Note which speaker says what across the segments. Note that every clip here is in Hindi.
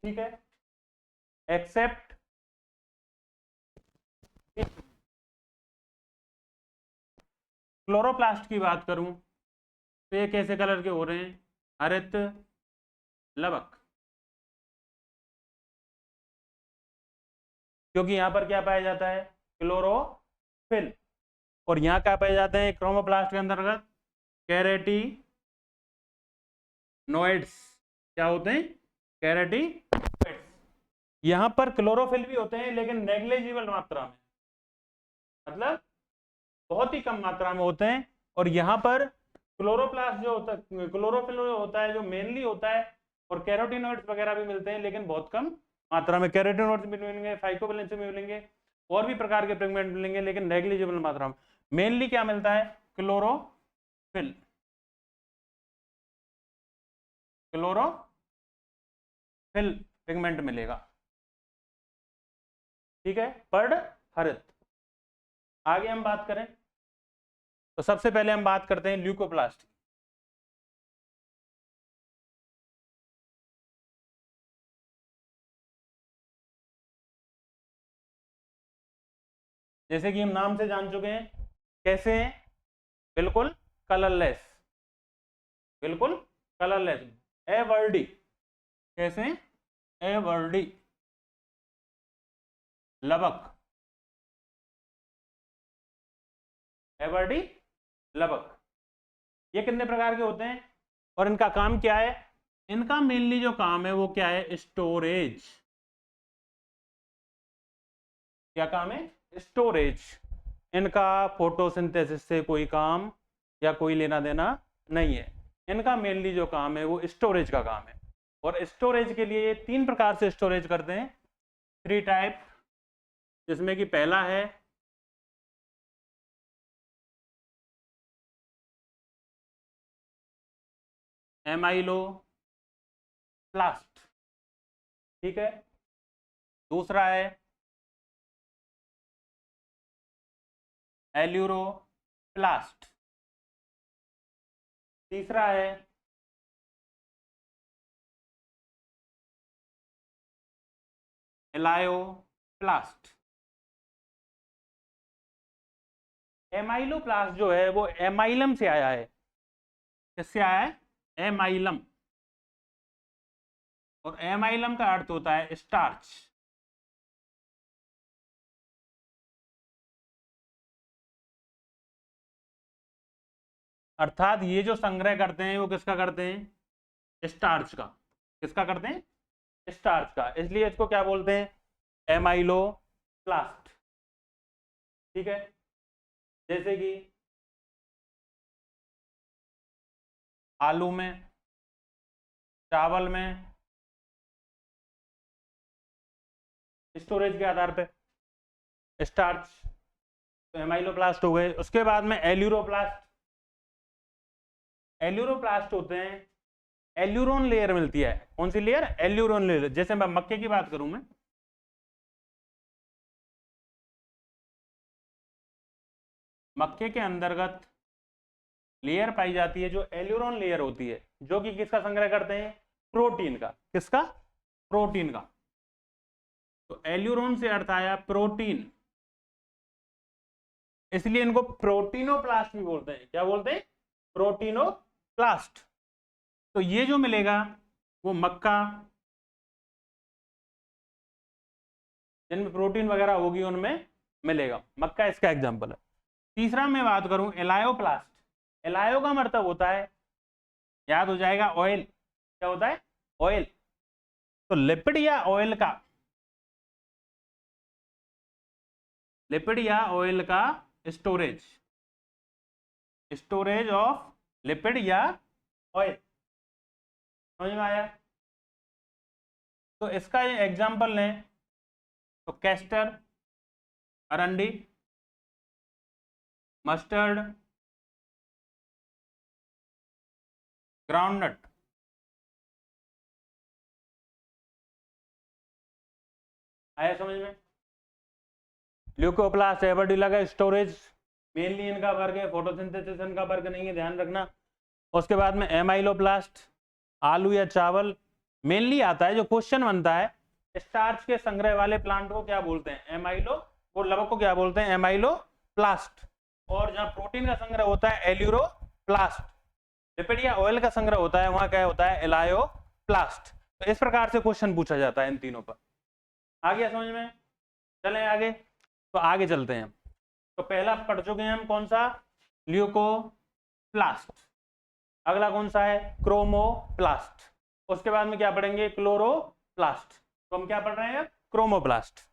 Speaker 1: ठीक है, एक्सेप्ट क्लोरोप्लास्ट की बात करूं तो ये कैसे कलर के हो रहे हैं, हरित लवक, क्योंकि यहां पर क्या पाया जाता है, क्लोरोफिल, और यहां क्या पाए जाते हैं क्रोमोप्लास्ट के अंतर्गत, कैरेटिनोइड्स, क्या होते हैं, कैरेटिनोइड्स। यहां पर क्लोरोफिल भी होते हैं लेकिन नेग्लिजिबल मात्रा में, मतलब बहुत ही कम मात्रा में होते हैं, और यहां पर क्लोरोप्लास्ट जो होता है, क्लोरोफिल जो होता है जो मेनली होता है, और कैरोटिनोइड्स वगैरह भी मिलते हैं लेकिन बहुत कम मात्रा में, कैरोटिनोइड्स भी मिलेंगे, फाइकोवैलेंसी भी मिलेंगे, और भी प्रकार के पिगमेंट मिलेंगे लेकिन नेग्लिजिबल मात्रा में। मेनली क्या मिलता है, क्लोरोफिल, क्लोरोफिल पिगमेंट मिलेगा, ठीक है, पर्ण हरित। आगे हम बात करें तो सबसे पहले हम बात करते हैं ल्यूकोप्लास्ट। जैसे कि हम नाम से जान चुके हैं कैसे हैं, बिल्कुल कलरलेस, बिल्कुल कलरलेस, एवर्डी, कैसे, एवर्डी लवक, एवर्डी लवक, ये कितने प्रकार के होते हैं और इनका काम क्या है, इनका मेनली जो काम है वो क्या है, स्टोरेज, क्या काम है, स्टोरेज, इनका फोटोसिंथेसिस से कोई काम या कोई लेना देना नहीं है, इनका मेनली जो काम है वो स्टोरेज का काम है। और स्टोरेज के लिए ये 3 प्रकार से स्टोरेज करते हैं, 3 टाइप, जिसमें कि पहला है एमाइलो प्लास्ट, ठीक है, दूसरा है एल्यूरो प्लास्ट, तीसरा है एलायो प्लास्ट। एमाइलो प्लास्ट जो है वो एमाइलम से आया है, किससे आया है, एमाइलम, और एमाइलम का अर्थ होता है स्टार्च, अर्थात ये जो संग्रह करते हैं वो किसका करते हैं, स्टार्च का, किसका करते हैं, स्टार्च का, इसलिए इसको क्या बोलते हैं, एमाइलो प्लास्ट, ठीक है। जैसे कि आलू में, चावल में स्टोरेज के आधार पे स्टार्च, तो एमाइलोप्लास्ट हो गए। उसके बाद में एल्यूरोप्लास्ट, एल्यूरोप्लास्ट होते हैं, एल्यूरोन लेयर मिलती है, कौन सी लेयर, एल्यूरोन लेयर। जैसे मैं मक्के की बात करूं, मैं मक्के के अंतर्गत लेयर पाई जाती है जो एल्यूरोन लेयर होती है, जो कि किसका संग्रह करते हैं, प्रोटीन का, किसका, प्रोटीन का, तो एल्यूरोन से अर्थ आया प्रोटीन, इसलिए इनको प्रोटीनोप्लास्ट भी बोलते हैं, क्या बोलते हैं, प्रोटीनोप्लास्ट। तो ये जो मिलेगा वो मक्का, जिनमें प्रोटीन वगैरह होगी उनमें मिलेगा, मक्का इसका एग्जांपल है। तीसरा मैं बात करूं एलायोप्लास्ट, एलायो का मतलब होता है, याद हो जाएगा, ऑयल, क्या होता है, ऑयल, तो लिपिड या ऑयल का, लिपिड या ऑयल का स्टोरेज, स्टोरेज ऑफ लिपिड या ऑयल, समझ में आया। तो इसका ये एग्जांपल लें तो कैस्टर, अरंडी, मस्टर्ड, ग्राउंडनट, आया समझ में। ल्यूकोप्लास्ट, एवर्डी लगा स्टोरेज, मेनली इनका वर्ग है, फोटोसिंथेसिस इनका वर्ग नहीं है, ध्यान रखना। उसके बाद में एमाइलोप्लास्ट, आलू या चावल, मेनली आता है, जो क्वेश्चन बनता है, स्टार्च के संग्रह वाले प्लांट को क्या बोलते हैं, एमाइलो, वो लवक को क्या बोलते हैं, एमाइलो प्लास्ट। और जहां प्रोटीन का संग्रह होता है एल्यूरो प्लास्ट, लिपिड या ऑयल का संग्रह होता है वहां क्या होता है, एलायो प्लास्ट। तो इस प्रकार से क्वेश्चन पूछा जाता है इन तीनों पर। आ गया समझ में? चलें आगे, तो आगे चलते हैं। तो पहला पढ़ चुके हैं हम, कौन सा, ल्यूकोप्लास्ट। अगला कौन सा है, क्रोमोप्लास्ट। उसके बाद में क्या पढ़ेंगे, क्लोरोप्लास्ट। तो हम क्या पढ़ रहे हैं, क्रोमोप्लास्ट।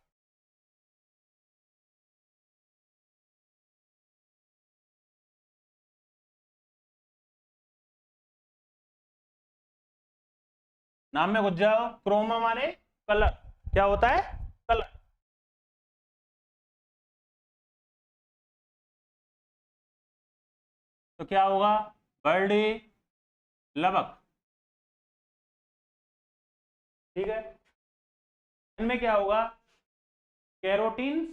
Speaker 1: नाम में घुस जाओ, क्रोमा माने कलर, क्या होता है, कलर। तो क्या होगा, बर्डी, लवक, ठीक है। इनमें क्या होगा, कैरोटीन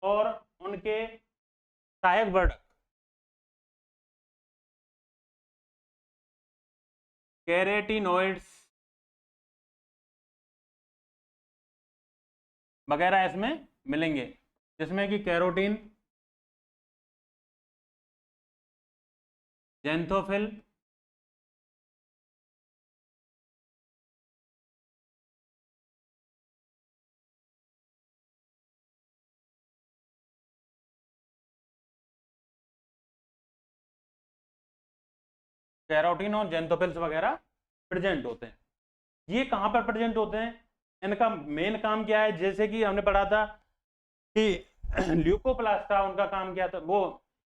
Speaker 1: और उनके सहायक वर्णक, कैरेटिनोइड्स वगैरह इसमें मिलेंगे, जिसमें कि कैरोटीन, जेंथोफिल, कैरोटीन और जेंथोफिल्स वगैरह प्रेजेंट होते हैं। ये कहां पर प्रेजेंट होते हैं, इनका मेन काम क्या है, जैसे कि हमने पढ़ा था कि ल्यूकोप्लास्ट था, उनका काम क्या था, वो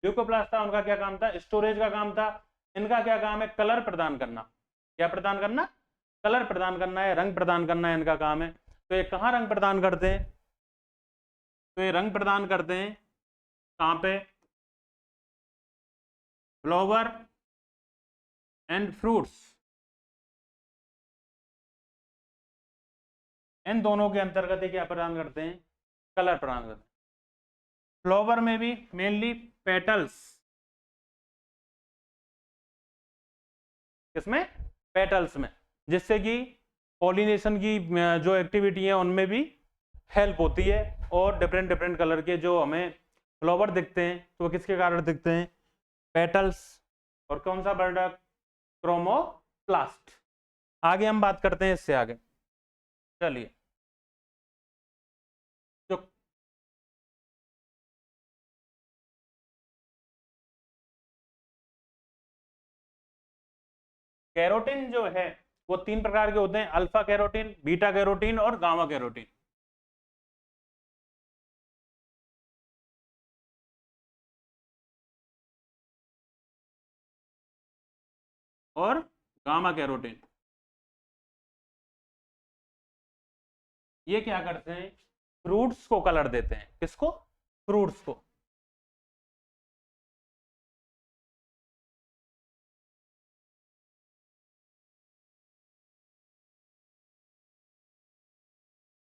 Speaker 1: ल्यूकोप्लास्ट था, उनका क्या काम था, स्टोरेज का काम था। इनका क्या काम है, कलर प्रदान करना। क्या प्रदान करना, कलर प्रदान करना है, रंग प्रदान करना है, इनका काम है। तो ये कहाँ रंग प्रदान करते हैं, तो ये रंग प्रदान करते हैं कहाँ पे, फ्लावर एंड फ्रूट्स, इन दोनों के अंतर्गत ये क्या प्रदान करते हैं, कलर प्रदान करते हैं। फ्लावर में भी मेनली पेटल्स, किसमें, पेटल्स में, जिससे कि पॉलिनेशन की जो एक्टिविटी है उनमें भी हेल्प होती है। और डिफरेंट डिफरेंट कलर के जो हमें फ्लावर दिखते हैं तो वो किसके कारण दिखते हैं, पेटल्स। और कौन सा वर्णक, क्रोमोप्लास्ट। आगे हम बात करते हैं इससे आगे, चलिए। जो कैरोटीन जो है वो तीन प्रकार के होते हैं, अल्फा कैरोटीन, बीटा कैरोटीन और गामा कैरोटीन। और गामा कैरोटीन, ये क्या करते हैं, फ्रूट्स को कलर देते हैं, किसको, फ्रूट्स को।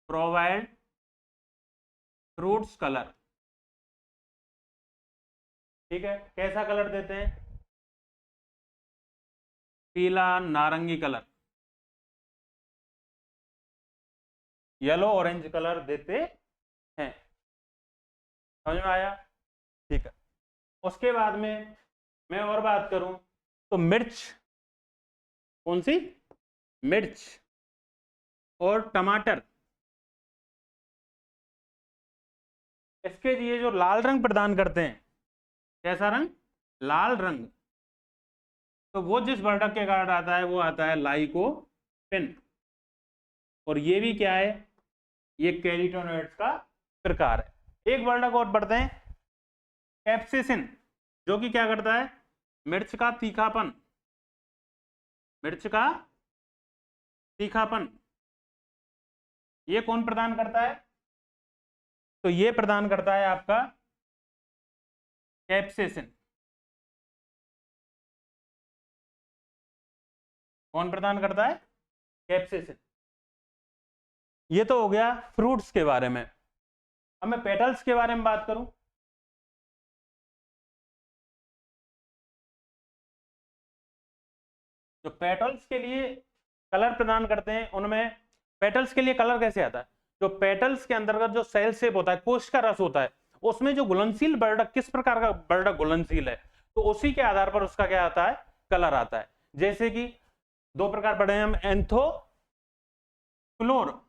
Speaker 1: प्रोवाइड फ्रूट्स कलर, ठीक है। कैसा कलर देते हैं, पीला नारंगी कलर, येलो ऑरेंज कलर देते हैं। समझ में आया, ठीक है। उसके बाद में मैं और बात करूं तो मिर्च, कौन सी, मिर्च और टमाटर, इसके लिए जो लाल रंग प्रदान करते हैं, कैसा रंग, लाल रंग, तो वो जिस वर्णक के कारण आता है वो आता है लाइकोपिन। और ये भी क्या है, ये कैरोटीनॉइड्स का प्रकार है। एक वर्णक और पढ़ते हैं, कैप्सेसिन, जो कि क्या करता है, मिर्च का तीखापन, मिर्च का तीखापन, ये कौन प्रदान करता है, तो ये प्रदान करता है आपका कैप्सेसिन। कौन प्रदान करता है, कैप्सेसिन। ये तो हो गया फ्रूट्स के बारे में। अब मैं पेटल्स के बारे में बात करूं, तो पेटल्स के लिए कलर प्रदान करते हैं उनमें पेटल्स के लिए कलर कैसे आता है? जो पेटल्स के अंतर्गत जो सेल शेप होता है, कोश का रस होता है, उसमें जो घुलनशील वर्धक, किस प्रकार का वर्धक घुलनशील है, तो उसी के आधार पर उसका क्या आता है? कलर आता है। जैसे कि दो प्रकार पढ़े हैं हम, एंथो क्लोर,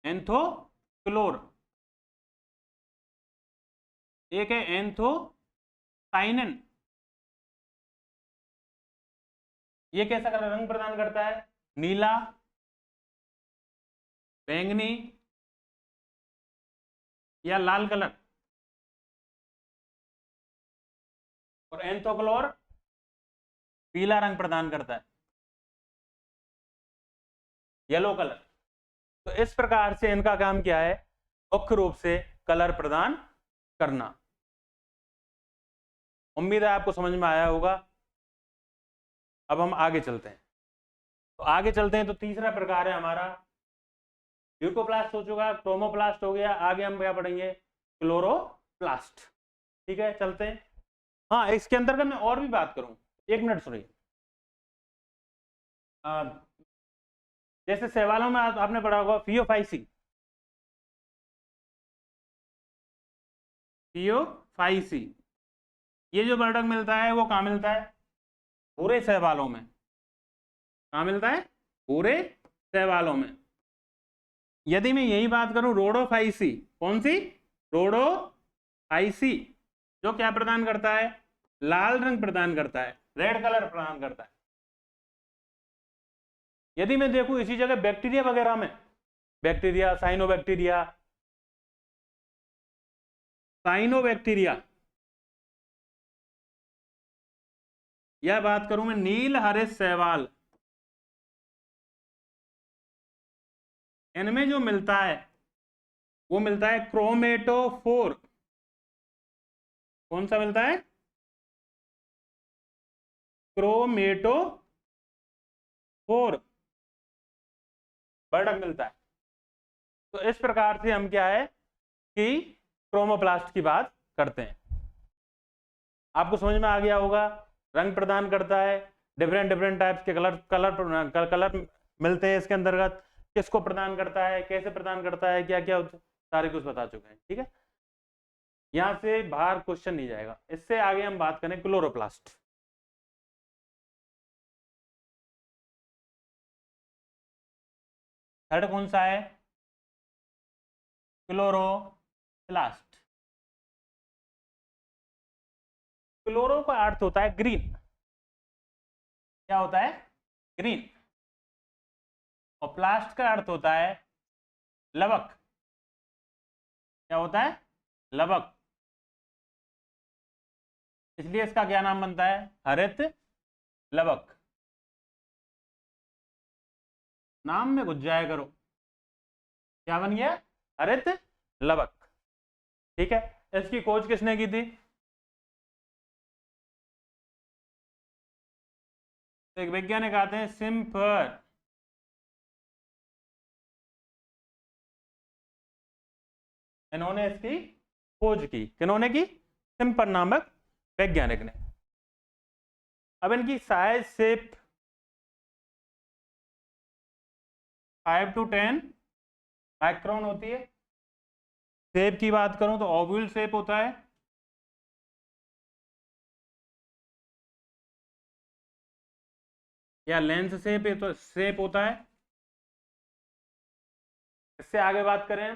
Speaker 1: एंथो क्लोर, एक है एंथो साइनन। ये कैसा कलर रंग प्रदान करता है? नीला, बैंगनी या लाल कलर। और एंथोक्लोर पीला रंग प्रदान करता है, येलो कलर। तो इस प्रकार से इनका काम क्या है? मुख्य रूप से कलर प्रदान करना। उम्मीद है आपको समझ में आया होगा। अब हम आगे चलते हैं। तो आगे चलते हैं तो तीसरा प्रकार है हमारा ल्यूकोप्लास्ट हो चुका, क्रोमोप्लास्ट हो गया, आगे हम क्या पढ़ेंगे? क्लोरोप्लास्ट। ठीक है, चलते हैं। हाँ, इसके अंतर्गत मैं और भी बात करूं, एक मिनट सुनिए। जैसे सवालों में आपने पढ़ा होगा फियोफाइसी, फियोफाइसी, ये जो वर्डक मिलता है वो कहाँ मिलता है? पूरे शैवालों में। कहाँ मिलता है? पूरे शैवालों में। यदि मैं यही बात करूं रोडोफाइसी, कौन सी? रोडोफाइसी, जो क्या प्रदान करता है? लाल रंग प्रदान करता है, रेड कलर प्रदान करता है। यदि मैं देखूं इसी जगह बैक्टीरिया वगैरह में, बैक्टीरिया, साइनोबैक्टीरिया, साइनोबैक्टीरिया, यह बात करूं मैं नील हरे शैवाल, इनमें जो मिलता है वो मिलता है क्रोमेटोफोर। कौन सा मिलता है? क्रोमेटोफोर वर्डक मिलता है। तो इस प्रकार से हम क्या है कि क्रोमोप्लास्ट की बात करते हैं। आपको समझ में आ गया होगा। रंग प्रदान करता है, डिफरेंट डिफरेंट टाइप्स के कलर मिलते हैं इसके अंतर्गत। किसको प्रदान करता है, कैसे प्रदान करता है, क्या क्या सारे कुछ बता चुके हैं। ठीक है, यहां से बाहर क्वेश्चन नहीं जाएगा। इससे आगे हम बात करें क्लोरोप्लास्ट। थर्ड कौन सा है? क्लोरोप्लास्ट। क्लोरो का अर्थ होता है ग्रीन। क्या होता है? ग्रीन। और प्लास्ट का अर्थ होता है लवक। क्या होता है? लवक। इसलिए इसका क्या नाम बनता है? हरित लवक। नाम में घुस जाया करो। क्या बन गया? हरित लवक। ठीक है, इसकी खोज किसने की थी? तो एक वैज्ञानिक आते हैं सिम्फर। इन्होंने इसकी खोज की। किन्होंने की? सिम्फर नामक वैज्ञानिक ने। अब इनकी साइज शेप 5 to 10 माइक्रोन होती है। शेप की बात करूं तो ओवल शेप होता है। या लेंस शेप तो शेप होता है। इससे आगे बात करें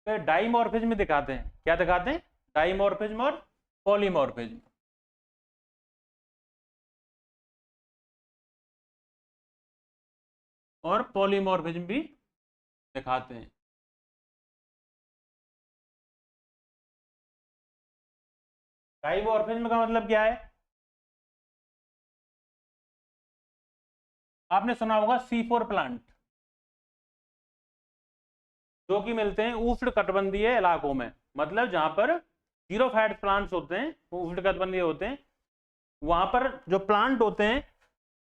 Speaker 1: तो डाइमॉर्फिज्म दिखाते हैं। क्या दिखाते हैं? डाइमॉर्फिज्म और पॉलीमॉर्फिज्म। और पॉलीमॉर्फिज्म भी दिखाते हैं। डाइमॉर्फिज्म का मतलब क्या है? आपने सुना होगा C4 प्लांट। जो कि मिलते हैं उष्ण कटिबंधीय इलाकों में, मतलब जहां पर जीरो फैट प्लांट्स होते हैं वो उष्ण कटिबंधीय होते हैं। वहां पर जो प्लांट होते हैं,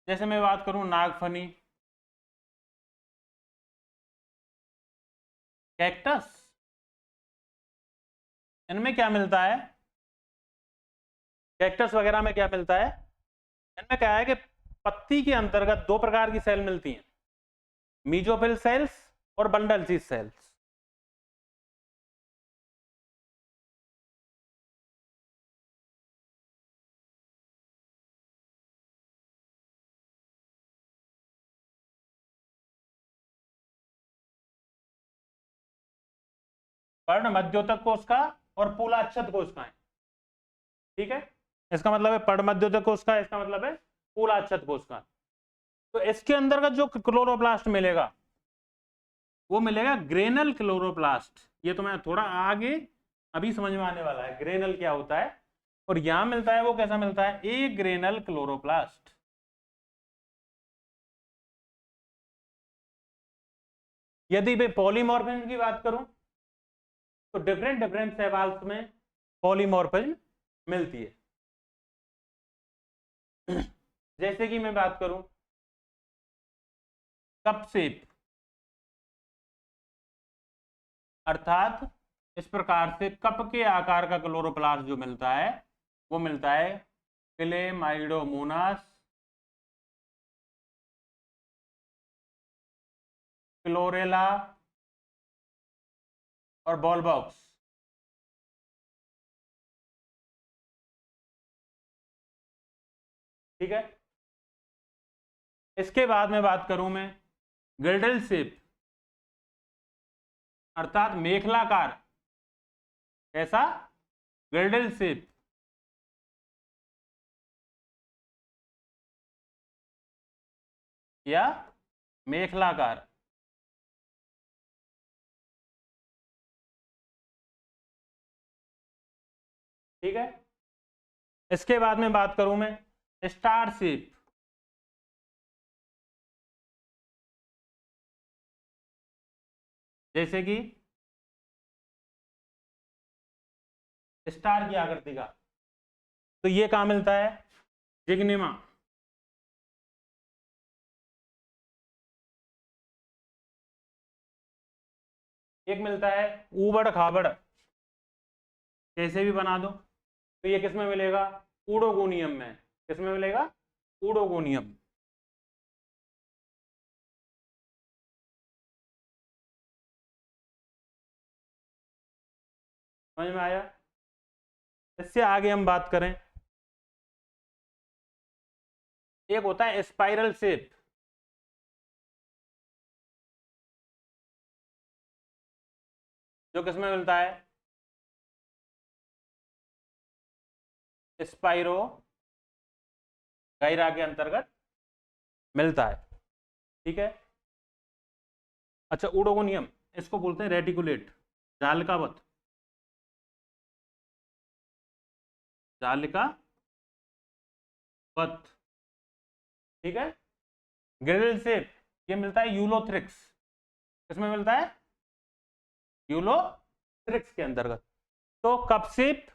Speaker 1: जैसे मैं बात करूं नागफनी, कैक्टस, इनमें क्या मिलता है, कैक्टस वगैरह में क्या मिलता है, इनमें क्या है कि पत्ती के अंतर्गत दो प्रकार की सेल मिलती हैं, मीजोफिल सेल्स और बंडल सीज सेल्स। पर्ण मध्योतक कोशिका और पूलाच्छद कोशिकाएं, ठीक है, इसका मतलब है पर्ण मध्योतक कोशिका, इसका मतलब है पूलाच्छद कोशिका। तो इसके अंतर्गत जो क्लोरोप्लास्ट मिलेगा वो मिलेगा ग्रेनल क्लोरोप्लास्ट। ये तो मैं थोड़ा आगे अभी समझ में आने वाला है ग्रेनल क्या होता है। और यहां मिलता है वो कैसा मिलता है, ए ग्रेनल क्लोरोप्लास्ट। यदि मैं पॉलीमॉर्फिज्म की बात करूं तो डिफरेंट डिफरेंट शैवाल्स में पॉलीमॉर्फिज्म मिलती है। जैसे कि मैं बात करूं कप शेप, अर्थात इस प्रकार से कप के आकार का क्लोरोप्लास्ट जो मिलता है वो मिलता है क्लेमाइडोमोनास क्लोरेला और बॉल बॉक्स। ठीक है, इसके बाद में बात करूं मैं गिल्डल शेप, अर्थात मेखलाकार, कैसा, गिल्डल शेप, या मेखलाकार। ठीक है, इसके बाद में बात करूं मैं स्टार शेप, जैसे कि स्टार की आकृति का, तो ये कहां मिलता है, जिग्निमा। एक मिलता है ऊबड़ खाबड़, कैसे भी बना दो, तो ये किसमें मिलेगा, ऊडोगोनियम में। किसमें मिलेगा, ऊडोगोनियम। समझ में आया। इससे आगे हम बात करें, एक होता है स्पाइरल शेप, जो किसमें मिलता है, स्पाइरो गायरा के अंतर्गत मिलता है। ठीक है, अच्छा ऊडोगोनियम, इसको बोलते हैं रेटिकुलेट, जालिकावत, जालिका वत। ठीक है, ग्रिडल शेप, ये मिलता है यूलोथ्रिक्स, किसमें मिलता है, यूलोथ्रिक्स के अंतर्गत। तो cup shape,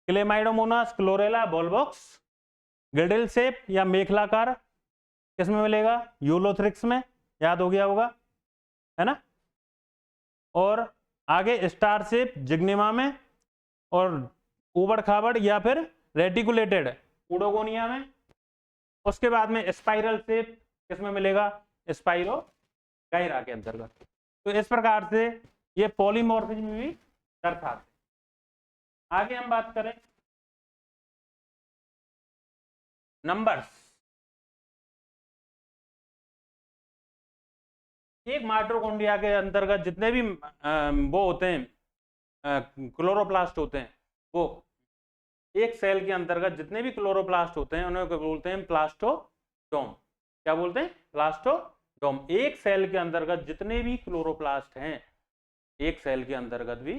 Speaker 1: Chlamydomonas Chlorella Volvox, girdle shape या मेखलाकार किसमें मिलेगा, यूलोथ्रिक्स में, याद हो गया होगा, है ना। और आगे स्टार शेप जिग्निमा में, और ऊबड़ खाबड़ या फिर रेटिकुलेटेड उडोगोनिया में। उसके बाद में स्पाइरल शेप किसमें मिलेगा, स्पाइरो गायरा के अंतर्गत। तो इस प्रकार से ये पॉलीमॉर्फिज्म भी दर्शाते। आगे हम बात करें नंबर्स। एक माइटोकॉन्ड्रिया के अंतर्गत जितने भी वो होते हैं क्लोरोप्लास्ट होते हैं, वो एक सेल के अंतर्गत जितने भी क्लोरोप्लास्ट होते हैं उन्हें बोलते हैं प्लास्टोडोम। क्या बोलते हैं, प्लास्टोडोम। एक सेल के अंतर्गत जितने भी क्लोरोप्लास्ट हैं, एक सेल के अंतर्गत भी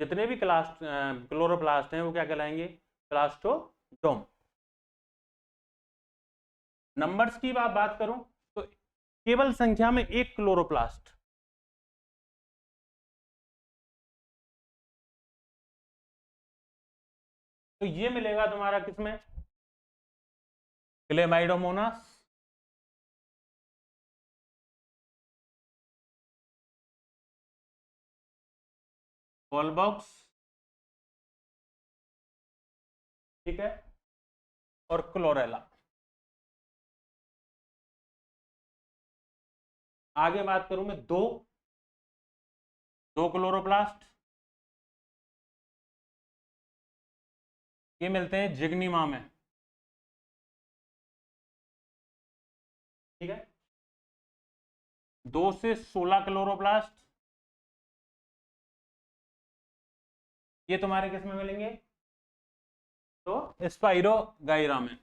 Speaker 1: जितने भी क्लोरोप्लास्ट हैं वो क्या कहलाएंगे, प्लास्टोडोम। नंबर्स की बात करूं तो केवल संख्या में एक क्लोरोप्लास्ट, तो ये मिलेगा तुम्हारा किसमें, क्लेमाइडोमोनास, वॉलबॉक्स, ठीक है, और क्लोरेला। आगे बात करूं मैं दो क्लोरोप्लास्ट, ये मिलते हैं जिग्निमा में, ठीक है। 2 से 16 क्लोरोप्लास्ट ये तुम्हारे किस में मिलेंगे, तो स्पाइरो गायरा में,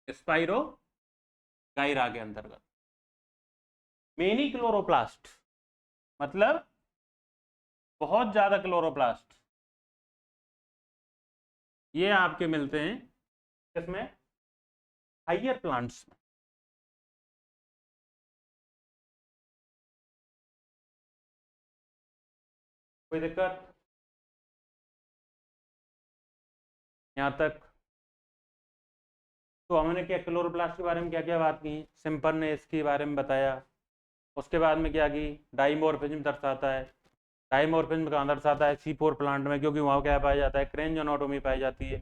Speaker 1: स्पाइरो गायरा के अंतर्गत। मेनी क्लोरोप्लास्ट मतलब बहुत ज्यादा क्लोरोप्लास्ट, ये आपके मिलते हैं किसमें, हाइयर प्लांट्स में। कोई दिक्कत यहां तक? तो हमने क्या क्लोरोप्लास्ट के बारे में क्या क्या बात की, सिंपल ने इसके बारे में बताया। उसके बाद में क्या की, डाइमॉर्फिज्म दर्शाता है। डाइमॉर्फिज्म कहाँ दर्शाता है, C4 प्लांट में, क्योंकि वहाँ क्या पाया जाता है, क्रेंज एनाटोमी पाई जाती है।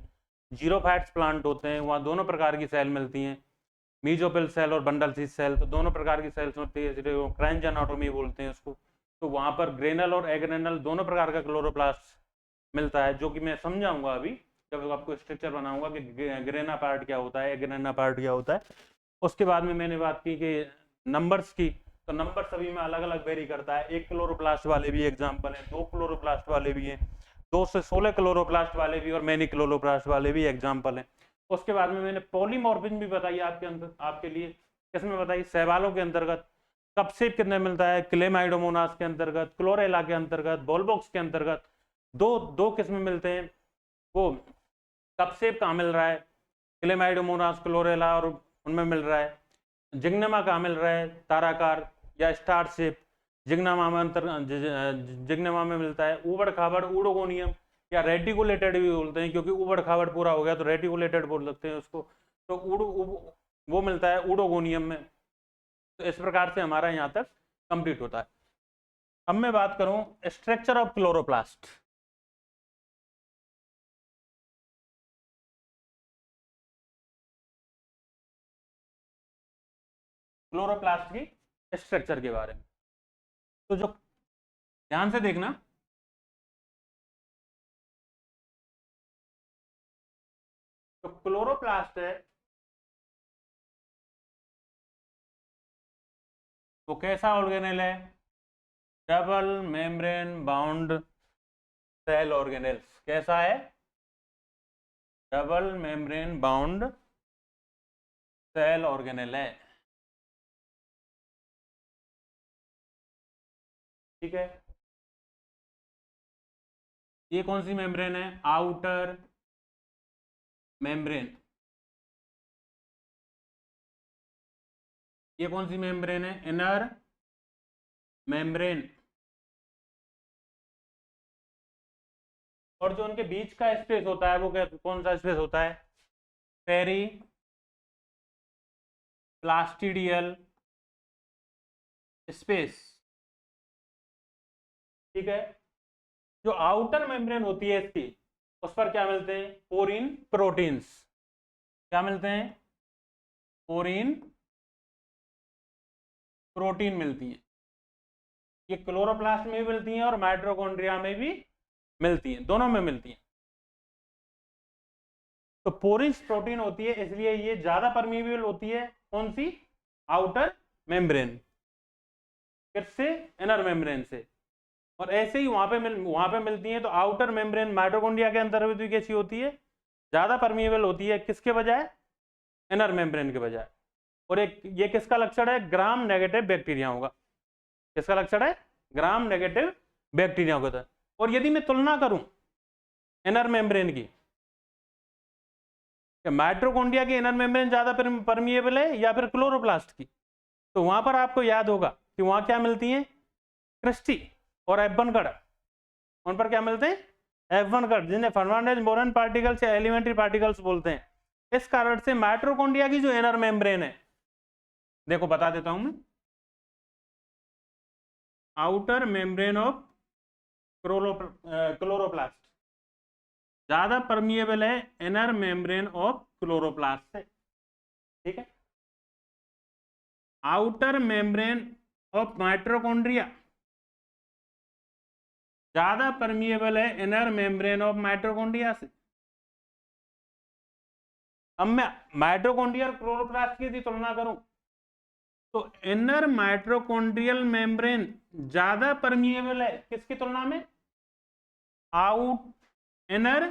Speaker 1: जीरोफाइट्स प्लांट होते हैं, वहाँ दोनों प्रकार की सेल मिलती हैं, मीजोपिल सेल और बंडल सी सेल, तो दोनों प्रकार की सेल्स होती है, क्रेंज एनाटोमी बोलते हैं उसको। तो वहाँ पर ग्रेनल और एग्रेनल दोनों प्रकार का क्लोरोप्लास्ट मिलता है, जो कि मैं समझाऊंगा अभी जब आपको स्ट्रक्चर बनाऊंगा कि ग्रेना पार्ट क्या होता है, एग्रेना पार्ट क्या होता है। उसके बाद में मैंने बात की कि नंबर्स की, तो नंबर सभी में अलग अलग वेरी करता है। 1 क्लोरोप्लास्ट वाले भी एग्जाम्पल हैं, 2 क्लोरोप्लास्ट वाले भी हैं, 2 से 16 क्लोरोप्लास्ट वाले भी और मेनी क्लोरोप्लास्ट वाले भी एग्जाम्पल हैं। उसके बाद में मैंने पॉलीमॉर्फिज्म भी बताई आपके अंदर, आपके लिए किसमें बताई, शैवालों के अंतर्गत। कप शेप कितने मिलता है, क्लेमाइडोमोनास के अंतर्गत, क्लोरेला के अंतर्गत, वॉलबॉक्स के अंतर्गत। दो किस्में मिलते हैं, वो कप शेप कहाँ मिल रहा है, क्लेमाइडोमोनास, क्लोरेला और उनमें मिल रहा है। जिग्नमा कहाँ मिल रहा है, ताराकार या स्टार शेप, जिग्नमा में जिग्नमा में मिलता है। ऊबड़ खाबड़ ऊडोगोनियम या रेटिकुलेटेड भी बोलते हैं, क्योंकि ऊबड़ खाबड़ पूरा हो गया तो रेटिकुलेटेड बोल सकते हैं उसको। तो वो मिलता है ऊडोगोनियम में। तो इस प्रकार से हमारा यहाँ तक कंप्लीट होता है। अब मैं बात करूं स्ट्रक्चर ऑफ क्लोरोप्लास्ट। क्लोरोप्लास्ट की स्ट्रक्चर के बारे में तो जो ध्यान से देखना, तो क्लोरोप्लास्ट है वो कैसा ऑर्गेनेल है, double membrane bound cell organelles. कैसा है, double membrane bound cell organelle है, ठीक है। ये कौन सी मेम्ब्रेन है, आउटर मेम्ब्रेन। ये कौन सी मेम्ब्रेन है, इनर मेम्ब्रेन। और जो उनके बीच का स्पेस होता है वो क्या, कौन सा स्पेस होता है, पेरी प्लास्टिडियल स्पेस, ठीक है। जो आउटर मेम्ब्रेन होती है इसकी, उस पर क्या मिलते हैं, पोरीन प्रोटीन्स। क्या मिलते हैं, पोरीन प्रोटीन मिलती है। ये क्लोरोप्लास्ट में भी मिलती हैं और माइटोकॉन्ड्रिया में भी मिलती हैं, दोनों में मिलती हैं। तो पोरिस प्रोटीन होती है, इसलिए ये ज्यादा परमीएबल होती है, कौन सी, आउटर मेम्ब्रेन, किससे, इनर मेम्ब्रेन से। और ऐसे ही वहां पे मिलती हैं। तो आउटर मेम्ब्रेन माइटोकॉन्ड्रिया के अंतर्गत भी कैसी होती है, ज्यादा परमीएबल होती है, किसके बजाय, इनर मेम्ब्रेन के बजाय। और एक ये किसका लक्षण है, ग्राम नेगेटिव बैक्टीरिया होगा। किसका लक्षण है, ग्राम नेगेटिव बैक्टीरिया होगा। और यदि मैं तुलना करूं इनर मेम्ब्रेन की, माइटोकॉन्ड्रिया की इनर मेम्ब्रेन ज्यादा परमीएबल है या फिर क्लोरोप्लास्ट की, तो वहां पर आपको याद होगा कि वहां क्या मिलती है, क्रिस्टी और एबन कड़, उन पर क्या मिलते हैं, F1 कट, जिन्हें फर्नांडीज बोरन पार्टिकल्स या एलिमेंट्री पार्टिकल्स बोलते हैं। इस कारण से माइटोकॉन्ड्रिया की जो इनर मेम्ब्रेन है, देखो बता देता हूं मैं, आउटर मेम्ब्रेन ऑफ क्लोरोप्लास्ट ज्यादा परमिएबल है इनर मेम्ब्रेन ऑफ क्लोरोप्लास्ट से, ठीक है। आउटर मेम्ब्रेन ऑफ माइटोकॉन्ड्रिया ज्यादा परमिएबल है इनर मेम्ब्रेन ऑफ माइटोकॉन्ड्रिया से। अब मैं माइटोकॉन्ड्रिया और क्लोरोप्लास्ट की यदि तुलना करूं तो इनर माइटोकॉन्ड्रियल मेम्ब्रेन ज्यादा परमिएबल है किसकी तुलना में, out inner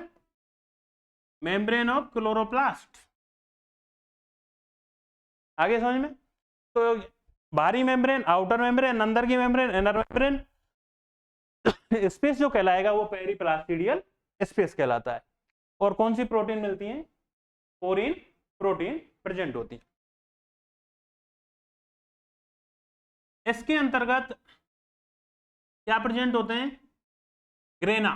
Speaker 1: membrane of chloroplast. आगे समझ में, तो बाहरी मेम्ब्रेन, आउटर मेम्ब्रेन, अंदर की मेम्ब्रेन, इनर मेम्ब्रेन, स्पेस जो कहलाएगा वो पेरीप्लास्टिडियल स्पेस कहलाता है। और कौन सी प्रोटीन मिलती है, पोरीन प्रोटीन प्रेजेंट होती है। इसके अंतर्गत क्या प्रेजेंट होते हैं, ग्रेना,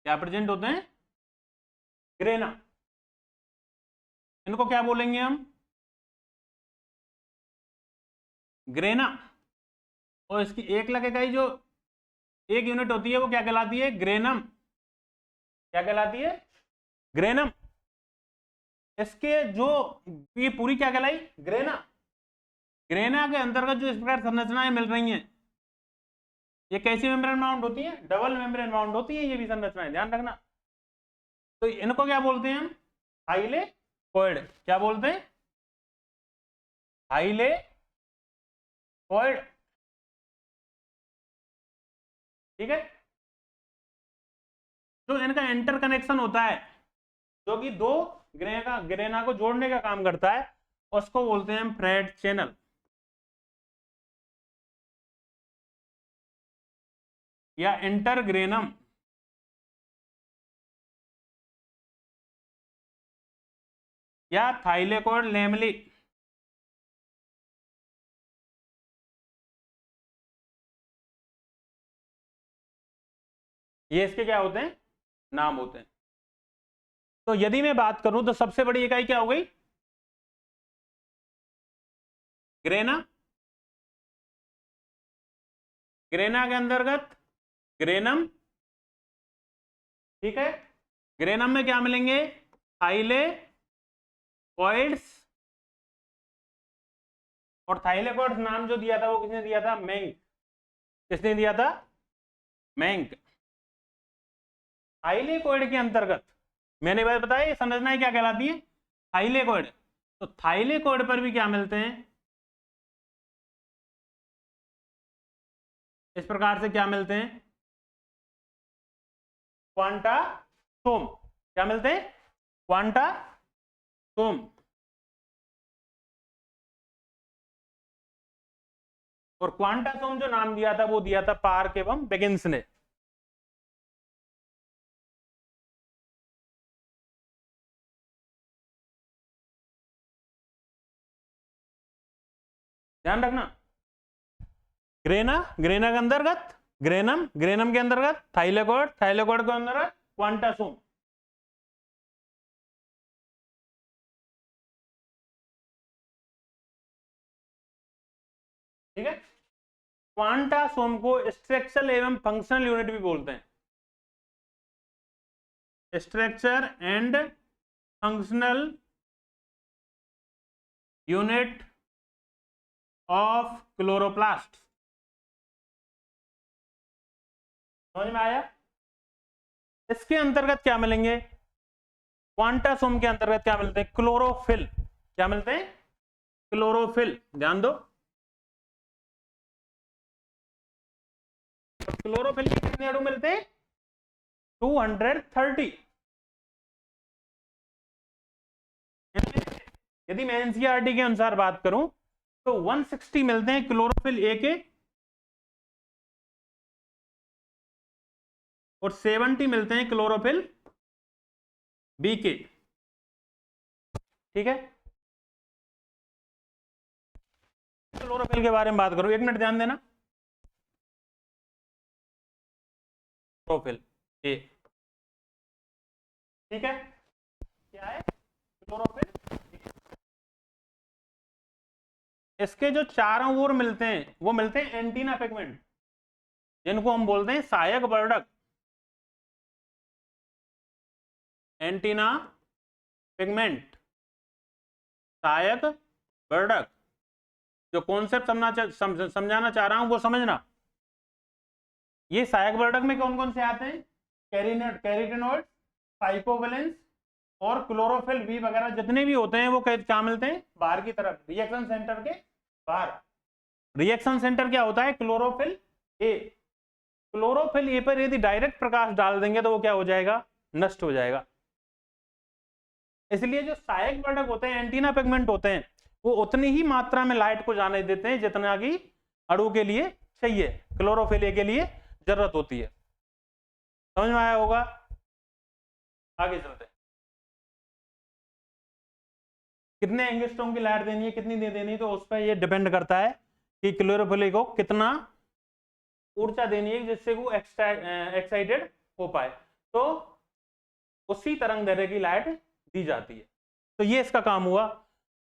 Speaker 1: क्या प्रेजेंट होते हैं, ग्रेना। इनको क्या बोलेंगे हम, ग्रेना। और इसकी एक लग इकाई जो एक यूनिट होती है वो क्या कहलाती है, ग्रेनम। क्या कहलाती है, ग्रेनम। इसके जो ये पूरी क्या कहलाई, ग्रेना। ग्रेना के अंतर्गत जो इस प्रकार संरचनाएं मिल रही हैं, ये कैसी मेम्ब्रेन माउंट होती है, डबल मेम्ब्रेन माउंट होती है ये भी संरचनाएं, ध्यान रखना। तो इनको क्या बोलते हैं हम, थाइलेकोइड। क्या बोलते हैं, थाइलेकोइड, ठीक है। जो इनका इंटरकनेक्शन होता है, जो कि दो ग्रेना को जोड़ने का काम करता है, उसको बोलते हैं हम फ्रेड चैनल या इंटरग्रेनम। या थाइलेकोइड लैमेली। ये इसके क्या होते हैं, नाम होते हैं। तो यदि मैं बात करूं तो सबसे बड़ी इकाई क्या हो गई, ग्रेना। ग्रेना के अंतर्गत ग्रेनम, ठीक है। ग्रेनम में क्या मिलेंगे, थाइलेकोइड्स। और थाइलेकोइड्स नाम जो दिया था वो किसने दिया था, मेंक। किसने दिया था, मेंक। थाइलेकोइड के अंतर्गत मैंने बात बताया ये संरचनाएं क्या कहलाती है, थाइलेकोइड। तो थाइलेकोइड पर भी क्या मिलते हैं, इस प्रकार से क्या मिलते हैं, क्वांटासोम। क्या मिलते हैं, क्वांटासोम। और क्वांटासोम जो नाम दिया था वो दिया था पार्क एवं बेगिंस ने। ध्यान रखना, ग्रेना, ग्रेना के अंतर्गत ग्रेनम, ग्रेनम के अंतर्गत थाइलेकोइड, थाइलेकोइड के अंतर्गत क्वांटासोम। ठीक है। क्वांटासोम को स्ट्रक्चरल एवं फंक्शनल यूनिट भी बोलते हैं, structure and functional unit of chloroplast. समझ में आया। इसके अंतर्गत क्या मिलेंगे, क्वांटासोम के अंतर्गत क्या मिलते हैं, क्लोरोफिल। क्या मिलते हैं, क्लोरोफिल। ध्यान दो, क्लोरोफिल के कितने अणु मिलते हैं, 230। यदि मैं एनसीईआरटी के अनुसार बात करूं तो 160 मिलते हैं क्लोरोफिल ए के, और 70 मिलते हैं क्लोरोफिल बी के। ठीक है, क्लोरोफिल के बारे में बात करूं, 1 मिनट ध्यान देना। क्लोरोफिल ए, ठीक है, क्या है क्लोरोफिल ए। इसके जो चारों ओर मिलते हैं वो मिलते हैं एंटीना पिगमेंट, जिनको हम बोलते हैं सहायक वर्धक। एंटीना पिगमेंट, सहायक वर्धक। जो कॉन्सेप्ट समझाना चाह रहा हूं वो समझना। ये सहायक वर्धक में कौन कौन से आते हैं? कैरोटीनॉइड, फाइकोवैलेंस और क्लोरोफिल बी वगैरह जितने भी होते हैं वो क्या मिलते हैं? बाहर की तरफ, रिएक्शन सेंटर के बाहर। रिएक्शन सेंटर क्या होता है? Chlorophyll A. क्लोरोफिल ए पर यदि डायरेक्ट प्रकाश डाल देंगे तो वो क्या हो जाएगा? नष्ट हो जाएगा। इसलिए जो सहायक वर्धक होते हैं, एंटीना पिगमेंट होते हैं, वो उतनी ही मात्रा में लाइट को जाने देते हैं जितना कि अणु के लिए चाहिए, क्लोरोफिल ए के लिए जरूरत होती है। समझ में आया होगा? आगे चलते हैं। कितने एंगस्ट्रॉम की लाइट देनी है, कितनी दे देनी है, तो उस पर ये डिपेंड करता है कि क्लोरोफिल को कितना ऊर्जा देनी है जिससे वो एक्साइटेड हो पाए, तो उसी तरंग दैर्ध्य की लाइट दी जाती है। तो ये इसका काम हुआ।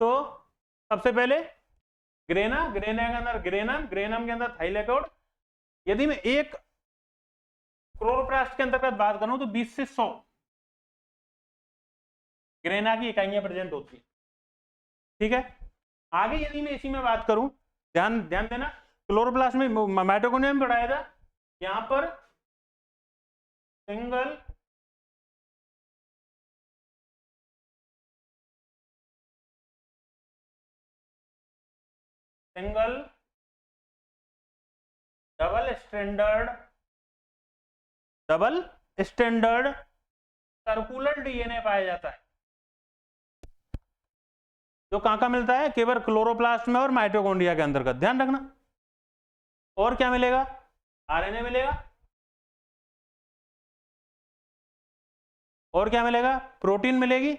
Speaker 1: तो सबसे पहले ग्रेना के अंदर ग्रेनम के अंदर थाइलेकोड। यदि मैं एक क्लोरोप्लास्ट के अंतर्गत बात करूं तो 20 से 100 ग्रेना की इकाइयां प्रेजेंट होती है। ठीक है, आगे यदि मैं इसी में बात करूं, ध्यान ध्यान देना, क्लोरोप्लास्ट में माइटोकॉन्ड्रिया में पढ़ाया था, यहां पर single double standard circular DNA पाया जाता है, जो कहां मिलता है? केवल क्लोरोप्लास्ट में और माइटोकॉन्ड्रिया के अंतर्गत। ध्यान रखना। और क्या मिलेगा? आरएनए मिलेगा। और क्या मिलेगा? प्रोटीन मिलेगी।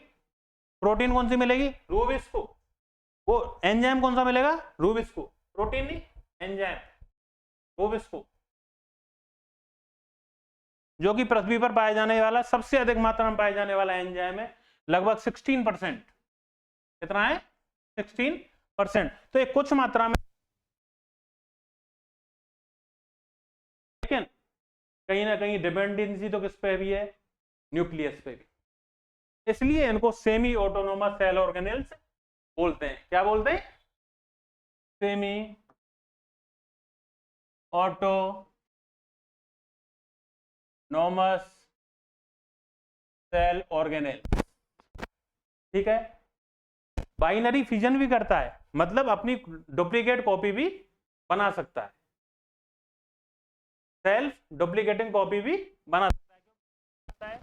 Speaker 1: प्रोटीन कौन सी मिलेगी? रूबिस्को। वो एंजाइम कौन सा मिलेगा? रूबिस्को। प्रोटीन नहीं, एंजाइम रूबिस्को, जो कि पृथ्वी पर पाए जाने वाला सबसे अधिक मात्रा में पाए जाने वाला एंजाइम है, लगभग 16%। कितना है? 16%। तो एक कुछ मात्रा में, लेकिन कहीं ना कहीं डिपेंडेंसी तो किस पे भी है? न्यूक्लियस पे भी। इसलिए इनको सेमी ऑटोनोमस सेल ऑर्गेनेल्स बोलते हैं। क्या बोलते हैं? Semi autonomous cell organelle. ठीक है, बाइनरी फिजन भी करता है, मतलब अपनी डुप्लीकेट कॉपी भी बना सकता है, सेल्फ डुप्लीकेटिंग कॉपी भी बना सकता है।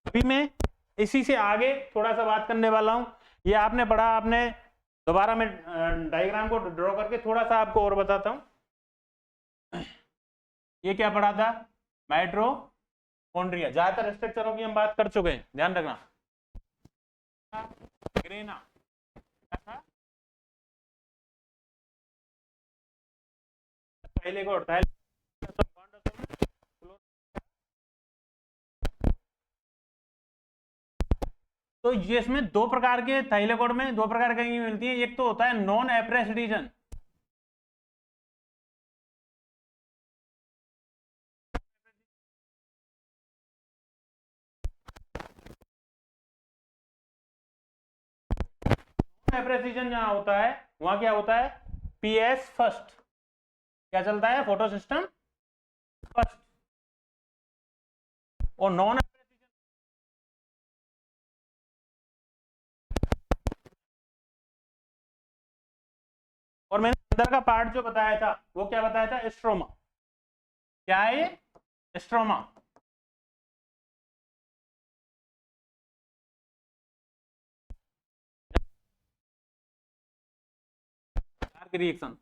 Speaker 1: अभी मैं इसी से आगे थोड़ा सा बात करने वाला हूं। ये आपने पढ़ा, आपने दोबारा मैं डायग्राम को ड्रॉ करके थोड़ा सा आपको और बताता हूं। ये क्या पढ़ा था? माइटोकॉन्ड्रिया। ज्यादातर स्ट्रक्चरों की हम बात कर चुके हैं, ध्यान रखना। ग्रेना तो ये इसमें दो प्रकार के थाइलेकोड में दो प्रकार की मिलती है। एक तो होता है नॉन एप्रेस रीजन, एप्रेस रीजन जहां होता है वहां क्या होता है? PS first. क्या चलता है? Photo system first. और नॉन, और मैंने अंदर का पार्ट जो बताया था वो क्या बताया था? स्ट्रोमा। क्या है ये? स्ट्रोमा। की रिएक्शन।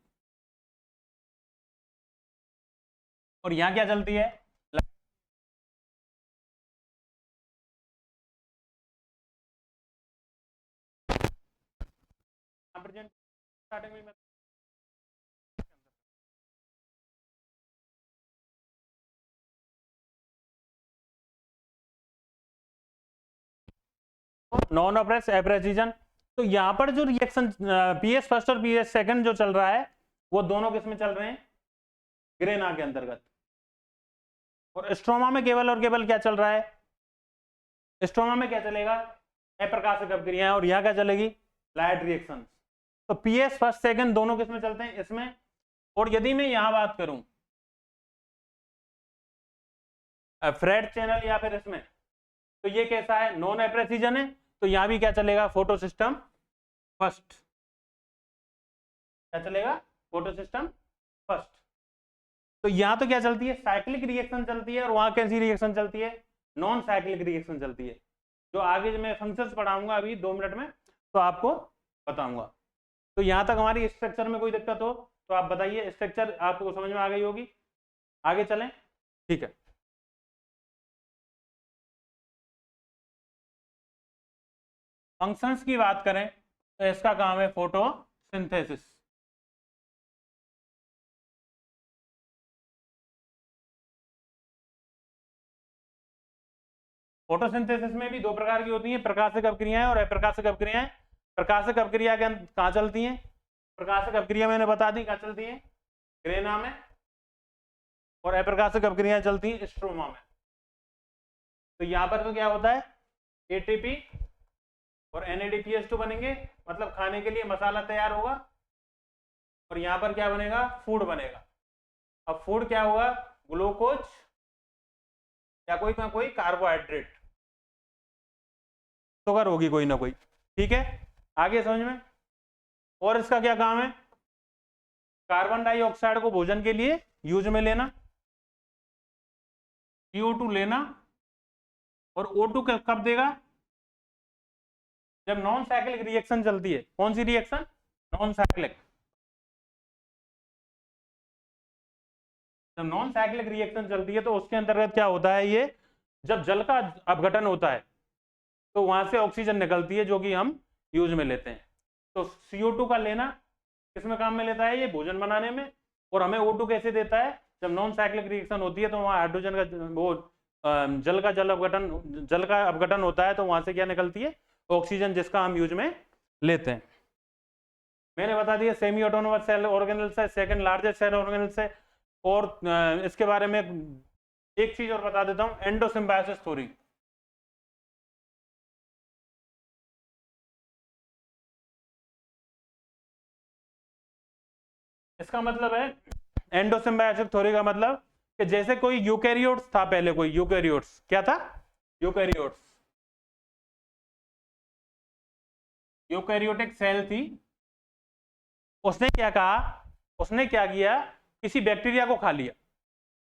Speaker 1: और यहां क्या चलती है, स्टार्टिंग में नॉन एब्रेसिजन। तो यहां पर जो रिएक्शन पीएस फर्स्ट और पीएस सेकंड जो चल रहा है वो दोनों किसमें चल रहे हैं, ग्रेना के अंतर्गत। और स्ट्रोमा में केवल और केवल क्या चल रहा है, स्ट्रोमा में क्या चलेगा, अप्रकाशिक अपक्रियाएं, और यहां क्या चलेगी, लाइट रिएक्शन। तो पीएस फर्स्ट सेकंड दोनों किसमें चलते हैं, इसमें। और यदि मैं यहां बात करूं फ्रेड चैनल या फिर इसमें, तो ये कैसा है, नॉन एप्रेसिजन है। तो यहां भी क्या चलेगा, फोटो सिस्टम फर्स्ट, क्या चलेगा, फोटो सिस्टम फर्स्ट। तो यहां तो क्या चलती है, साइक्लिक रिएक्शन चलती है, और वहां कैसी रिएक्शन चलती है, नॉन साइक्लिक रिएक्शन चलती है। जो आगे मैं फंक्शंस पढ़ाऊंगा अभी 2 मिनट में तो आपको बताऊंगा। तो यहां तक हमारी स्ट्रक्चर में कोई दिक्कत हो तो आप बताइए, स्ट्रक्चर आपको समझ में आ गई होगी। आगे चलें, ठीक है। फंक्शंस की बात करें तो इसका काम है फोटोसिंथेसिस। फोटोसिंथेसिस में भी 2 प्रकार की होती हैं, प्रकाशिक अपक्रियाएं और अप्रकाशिक अपक्रियाएं। प्रकाशिक अपक्रिया के कहां चलती हैं, प्रकाशिक अपक्रिया मैंने बता दी कहां चलती हैं, ग्रेना में। और अप्रकाशिक अपक्रियाएं चलती हैं स्ट्रोमा में। तो यहां पर तो क्या होता है, एटीपी और NADPH2 बनेंगे, मतलब खाने के लिए मसाला तैयार होगा। और यहां पर क्या बनेगा, फूड बनेगा। अब फूड क्या होगा, ग्लूकोज या कोई ना कोई कार्बोहाइड्रेट, शुगर होगी कोई ना कोई, ठीक है। आगे समझ में। और इसका क्या काम है, कार्बन डाइऑक्साइड को भोजन के लिए यूज में लेना, CO2 लेना। और O2 कब देगा, जब नॉन साइक्लिक रिएक्शन चलती है। कौन सी रिएक्शन, नॉन साइक्लिक। जब नॉन साइक्लिक रिएक्शन चलती है तो उसके अंतर्गत क्या होता है, ये जब जल का अपघटन होता है तो वहां से ऑक्सीजन निकलती है जो कि हम यूज में लेते हैं। तो CO2 का लेना किसमें काम में लेता है, ये भोजन बनाने में। और हमें O2 कैसे देता है, जब नॉन साइक्लिक रिएक्शन होती है तो वहां हाइड्रोजन का वो जल का अपघटन होता है तो वहां से क्या निकलती है, ऑक्सीजन, जिसका हम यूज में लेते हैं। मैंने बता दिया सेमी ऑटोनोमस सेल ऑर्गेनल्स है, सेकंड लार्जेस्ट सेल ऑर्गेनल्स है। और इसके बारे में एक चीज और बता देता हूं, एंडोसिम्बायोसिस थ्योरी। इसका मतलब है, एंडोसिम्बायोसिस थ्योरी का मतलब कि जैसे कोई यूकैरियोट्स था पहले, कोई यूकैरियोट्स क्या था, यूकैरियोट्स, यूकैरियोटिक सेल थी। उसने क्या कहा, उसने क्या किया, किसी बैक्टीरिया को खा लिया।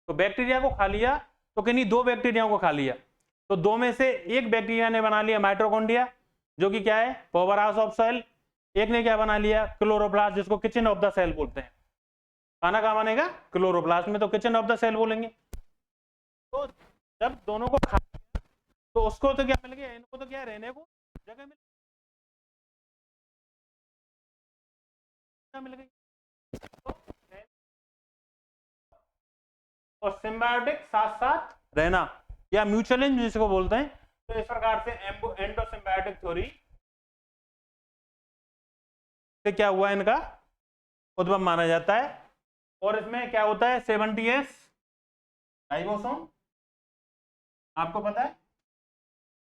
Speaker 1: तो बैक्टीरिया को खा लिया तो किन्हीं 2 बैक्टीरिया को खा लिया। तो 2 में से एक बैक्टीरिया ने बना लिया माइटोकॉन्ड्रिया, जो कि क्या है, पावर हाउस ऑफ सेल। एक ने क्या बना लिया, क्लोरोप्लास्ट, जिसको किचन ऑफ द सेल बोलते हैं। खाना कहाँ बनेगा, क्लोरोप्लास्ट में, तो किचन ऑफ द सेल बोलेंगे। तो जब दोनों को खा तो उसको तो क्या मिल गया, इनको तो क्या रहने को जगह मिल गई। तो और सिम्बायोटिक साथ साथ रहना या म्यूचुअल जिसको बोलते हैं। तो इस प्रकार से एंडोसिम्बायोटिक थ्योरी से क्या हुआ, इनका उद्भव माना जाता है। और इसमें क्या होता है, 70S राइबोसोम, आपको पता है,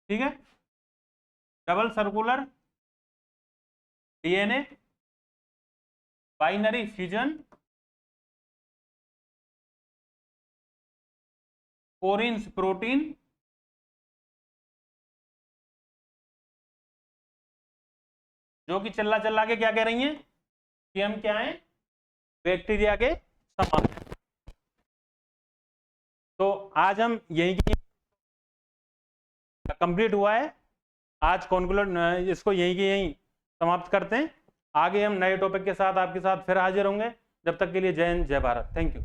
Speaker 1: ठीक है। Double circular DNA, binary fusion, कोरिन्स प्रोटीन, जो कि चिल्ला चिल्ला के क्या कह रही हैं कि हम क्या हैं, बैक्टीरिया के समान। तो आज हम यही की कंप्लीट हुआ है, आज कॉन्क्लूड इसको यही की यही समाप्त करते हैं। आगे हम नए टॉपिक के साथ आपके साथ फिर हाजिर होंगे। जब तक के लिए जय हिंद, जय भारत, थैंक यू।